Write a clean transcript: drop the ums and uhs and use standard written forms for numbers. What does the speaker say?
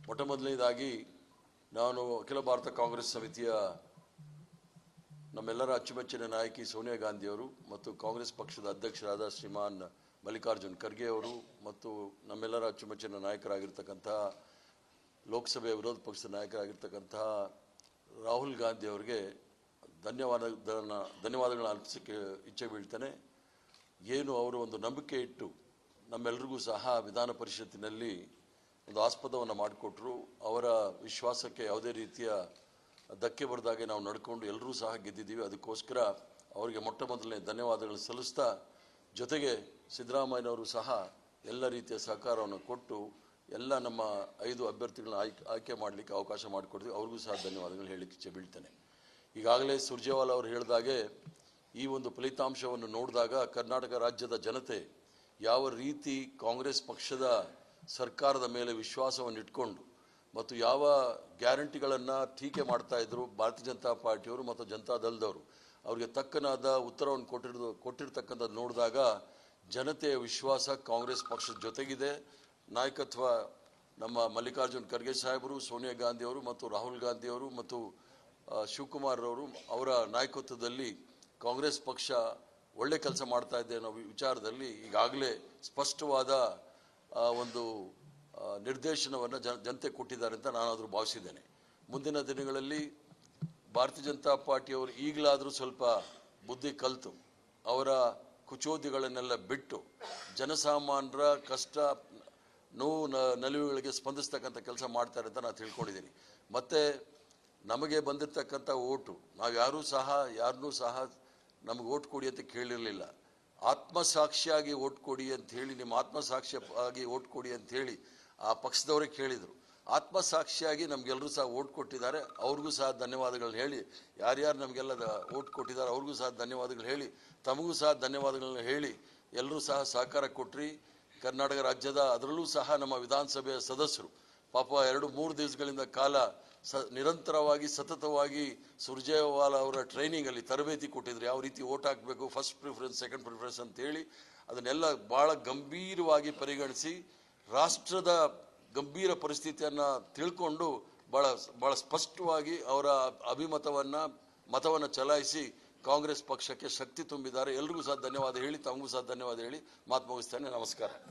ಮೊಟ್ಟಮೊದಲನೇದಾಗಿ ನಾನು ಅಖಿಲ ಭಾರತ ಕಾಂಗ್ರೆಸ್ ಸಮಿತಿಯ ನಮ್ಮೆಲ್ಲರ ಅಚ್ಚುಮೆಚ್ಚಿನ ನಾಯಕಿ ಸೋನಿಯಾ ಗಾಂಧಿ ಅವರು ಮತ್ತು ಕಾಂಗ್ರೆಸ್ ಪಕ್ಷದ ಅಧ್ಯಕ್ಷರಾದ ಶ್ರೀಮಾನ್ ಮಲ್ಲಿಕಾರ್ಜುನ್ ಖರ್ಗೆ ಅವರು ಮತ್ತು ನಮ್ಮೆಲ್ಲರ ಅಚ್ಚುಮೆಚ್ಚಿನ ನಾಯಕರಾಗಿರ್ತಕ್ಕಂಥ ಲೋಕಸಭೆಯ ವಿರೋಧ ಪಕ್ಷದ ನಾಯಕರಾಗಿರ್ತಕ್ಕಂಥ ರಾಹುಲ್ ಗಾಂಧಿ ಅವರಿಗೆ ಧನ್ಯವಾದಗಳನ್ನ ಅರ್ಪಿಸಕ್ಕೆ ಇಚ್ಛೆ ಬೀಳ್ತೇನೆ. ಏನು ಅವರು ಒಂದು ನಂಬಿಕೆ ಇಟ್ಟು ನಮ್ಮೆಲ್ಲರಿಗೂ ಸಹ ವಿಧಾನ ಪರಿಷತ್ತಿನಲ್ಲಿ ಒಂದು ಆಸ್ಪದವನ್ನು ಮಾಡಿಕೊಟ್ರು. ಅವರ ವಿಶ್ವಾಸಕ್ಕೆ ಯಾವುದೇ ರೀತಿಯ ಧಕ್ಕೆ ಬರದಾಗೆ ನಾವು ನಡ್ಕೊಂಡು ಎಲ್ಲರೂ ಸಹ ಗೆದ್ದಿದ್ದೀವಿ. ಅದಕ್ಕೋಸ್ಕರ ಅವರಿಗೆ ಮೊಟ್ಟಮೊದಲನೇ ಧನ್ಯವಾದಗಳು ಸಲ್ಲಿಸ್ತಾ, ಜೊತೆಗೆ ಸಿದ್ದರಾಮಯ್ಯನವರು ಸಹ ಎಲ್ಲ ರೀತಿಯ ಸಹಕಾರವನ್ನು ಕೊಟ್ಟು ಎಲ್ಲ ನಮ್ಮ 5 ಅಭ್ಯರ್ಥಿಗಳನ್ನ ಆಯ್ಕೆ ಮಾಡಲಿಕ್ಕೆ ಅವಕಾಶ ಮಾಡಿಕೊಡ್ತೀವಿ. ಅವ್ರಿಗೂ ಸಹ ಧನ್ಯವಾದಗಳು ಹೇಳಲಿಕ್ಕೆ ಇಚ್ಛೆ ಬೀಳ್ತೇನೆ. ಈಗಾಗಲೇ ಸುರ್ಜೇವಾಲಾ ಅವರು ಹೇಳಿದಾಗೆ ಈ ಒಂದು ಫಲಿತಾಂಶವನ್ನು ನೋಡಿದಾಗ ಕರ್ನಾಟಕ ರಾಜ್ಯದ ಜನತೆ ಯಾವ ರೀತಿ ಕಾಂಗ್ರೆಸ್ ಪಕ್ಷದ ಸರ್ಕಾರದ ಮೇಲೆ ವಿಶ್ವಾಸವನ್ನು ಇಟ್ಕೊಂಡು ಮತ್ತು ಯಾವ ಗ್ಯಾರಂಟಿಗಳನ್ನು ಟೀಕೆ ಮಾಡ್ತಾ ಇದ್ರು ಭಾರತೀಯ ಜನತಾ ಪಾರ್ಟಿಯವರು ಮತ್ತು ಜನತಾ ದಳದವರು, ಅವರಿಗೆ ತಕ್ಕನಾದ ಉತ್ತರವನ್ನು ಕೊಟ್ಟಿರ್ತಕ್ಕಂಥದ್ದು ನೋಡಿದಾಗ ಜನತೆಯ ವಿಶ್ವಾಸ ಕಾಂಗ್ರೆಸ್ ಪಕ್ಷದ ಜೊತೆಗಿದೆ. ನಾಯಕತ್ವ ನಮ್ಮ ಮಲ್ಲಿಕಾರ್ಜುನ್ ಖರ್ಗೆ ಸಾಹೇಬರು, ಸೋನಿಯಾ ಗಾಂಧಿ ಅವರು ಮತ್ತು ರಾಹುಲ್ ಗಾಂಧಿ ಅವರು ಮತ್ತು ಶಿವಕುಮಾರ್ ಅವರು ಅವರ ನಾಯಕತ್ವದಲ್ಲಿ ಕಾಂಗ್ರೆಸ್ ಪಕ್ಷ ಒಳ್ಳೆ ಕೆಲಸ ಮಾಡ್ತಾ ಇದೆ ಅನ್ನೋ ವಿಚಾರದಲ್ಲಿ ಈಗಾಗಲೇ ಸ್ಪಷ್ಟವಾದ ಒಂದು ನಿರ್ದೇಶನವನ್ನು ಜನತೆ ಕೊಟ್ಟಿದ್ದಾರೆ ಅಂತ ನಾನಾದರೂ ಭಾವಿಸಿದ್ದೇನೆ. ಮುಂದಿನ ದಿನಗಳಲ್ಲಿ ಭಾರತೀಯ ಜನತಾ ಪಾರ್ಟಿಯವರು ಈಗಲಾದರೂ ಸ್ವಲ್ಪ ಬುದ್ಧಿ ಕಲಿತು ಅವರ ಕುಚೋದ್ಯಗಳನ್ನೆಲ್ಲ ಬಿಟ್ಟು ಜನಸಾಮಾನ್ಯರ ಕಷ್ಟ ನೋವು ನಲಿವುಗಳಿಗೆ ಸ್ಪಂದಿಸ್ತಕ್ಕಂಥ ಕೆಲಸ ಮಾಡ್ತಾರೆ ಅಂತ ನಾನು ತಿಳ್ಕೊಂಡಿದ್ದೀನಿ. ಮತ್ತು ನಮಗೆ ಬಂದಿರತಕ್ಕಂಥ ಓಟು ನಾವು ಯಾರನ್ನೂ ಸಹ ನಮಗೆ ಓಟ್ ಕೊಡಿ ಅಂತ ಕೇಳಿರಲಿಲ್ಲ. ಆತ್ಮಸಾಕ್ಷಿಯಾಗಿ ಓಟ್ ಕೊಡಿ ಅಂತ ಹೇಳಿ, ನಿಮ್ಮ ಆತ್ಮಸಾಕ್ಷಿಯಾಗಿ ಓಟ್ ಕೊಡಿ ಅಂತ ಹೇಳಿ ಆ ಪಕ್ಷದವರೇ ಕೇಳಿದರು. ಆತ್ಮಸಾಕ್ಷಿಯಾಗಿ ನಮಗೆಲ್ಲರೂ ಸಹ ಓಟ್ ಕೊಟ್ಟಿದ್ದಾರೆ. ಅವ್ರಿಗೂ ಸಹ ಧನ್ಯವಾದಗಳನ್ನ ಹೇಳಿ, ಯಾರ್ಯಾರು ನಮಗೆಲ್ಲ ಓಟ್ ಕೊಟ್ಟಿದ್ದಾರೆ ಅವ್ರಿಗೂ ಸಹ ಧನ್ಯವಾದಗಳು ಹೇಳಿ, ತಮಗೂ ಸಹ ಧನ್ಯವಾದಗಳನ್ನ ಹೇಳಿ ಎಲ್ಲರೂ ಸಹ ಸಹಕಾರ ಕೊಟ್ರಿ. ಕರ್ನಾಟಕ ರಾಜ್ಯದ ಅದರಲ್ಲೂ ಸಹ ನಮ್ಮ ವಿಧಾನಸಭೆಯ ಸದಸ್ಯರು ಪಾಪ 2-3 ದಿವಸಗಳಿಂದ ಕಾಲ ನಿರಂತರವಾಗಿ ಸತತವಾಗಿ ಸುರ್ಜೇವಾಲಾ ಅವರ ಟ್ರೈನಿಂಗಲ್ಲಿ ತರಬೇತಿ ಕೊಟ್ಟಿದ್ರು. ಯಾವ ರೀತಿ ಓಟ್ ಹಾಕಬೇಕು, ಫಸ್ಟ್ ಪ್ರಿಫರೆನ್ಸ್, ಸೆಕೆಂಡ್ ಪ್ರಿಫರೆನ್ಸ್ ಅಂತೇಳಿ ಅದನ್ನೆಲ್ಲ ಭಾಳ ಗಂಭೀರವಾಗಿ ಪರಿಗಣಿಸಿ ರಾಷ್ಟ್ರದ ಗಂಭೀರ ಪರಿಸ್ಥಿತಿಯನ್ನು ತಿಳ್ಕೊಂಡು ಭಾಳ ಸ್ಪಷ್ಟವಾಗಿ ಅವರ ಮತವನ್ನು ಚಲಾಯಿಸಿ ಕಾಂಗ್ರೆಸ್ ಪಕ್ಷಕ್ಕೆ ಶಕ್ತಿ ತುಂಬಿದ್ದಾರೆ. ಎಲ್ರಿಗೂ ಸಹ ಧನ್ಯವಾದ ಹೇಳಿ, ತಮಗೂ ಸಹ ಧನ್ಯವಾದ ಹೇಳಿ ಮಾತು ಮುಗಿಸ್ತೇನೆ. ನಮಸ್ಕಾರ.